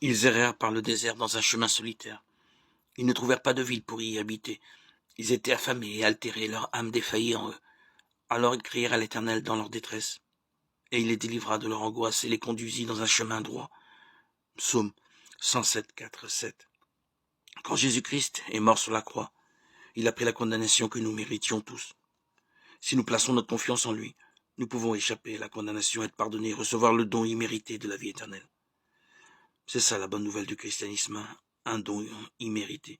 Ils errèrent par le désert dans un chemin solitaire. Ils ne trouvèrent pas de ville pour y habiter. Ils étaient affamés et altérés, leur âme défaillit en eux. Alors ils crièrent à l'Éternel dans leur détresse, et il les délivra de leur angoisse et les conduisit dans un chemin droit. Psaume 107, 4, 7. Quand Jésus-Christ est mort sur la croix, il a pris la condamnation que nous méritions tous. Si nous plaçons notre confiance en lui, nous pouvons échapper à la condamnation, être pardonnés et recevoir le don immérité de la vie éternelle. C'est ça la bonne nouvelle du christianisme, un don immérité.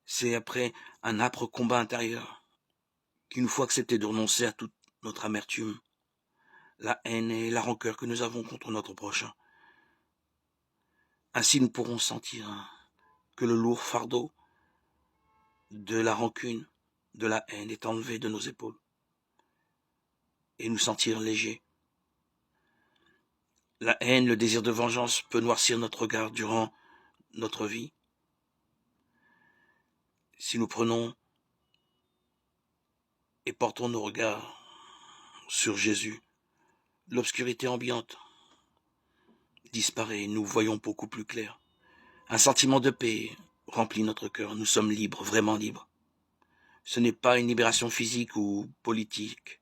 C'est après un âpre combat intérieur qu'il nous faut accepter de renoncer à toute notre amertume, la haine et la rancœur que nous avons contre notre prochain. Ainsi nous pourrons sentir que le lourd fardeau de la rancune, de la haine est enlevé de nos épaules et nous sentir légers. La haine, le désir de vengeance peut noircir notre regard durant notre vie. Si nous prenons et portons nos regards sur Jésus, l'obscurité ambiante disparaît et nous voyons beaucoup plus clair. Un sentiment de paix remplit notre cœur. Nous sommes libres, vraiment libres. Ce n'est pas une libération physique ou politique,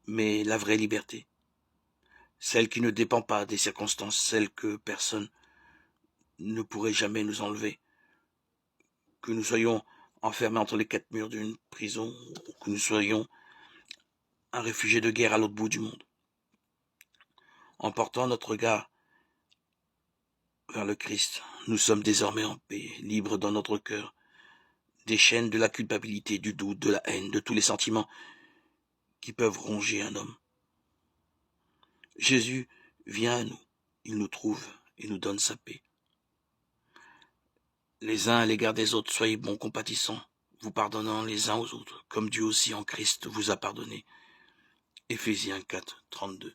mais la vraie liberté. Celle qui ne dépend pas des circonstances, celle que personne ne pourrait jamais nous enlever. Que nous soyons enfermés entre les quatre murs d'une prison, ou que nous soyons un réfugié de guerre à l'autre bout du monde. En portant notre regard vers le Christ, nous sommes désormais en paix, libres dans notre cœur, des chaînes de la culpabilité, du doute, de la haine, de tous les sentiments qui peuvent ronger un homme. Jésus vient à nous, il nous trouve et nous donne sa paix. Les uns à l'égard des autres, soyez bons, compatissants, vous pardonnant les uns aux autres, comme Dieu aussi en Christ vous a pardonné. Éphésiens 4, 32.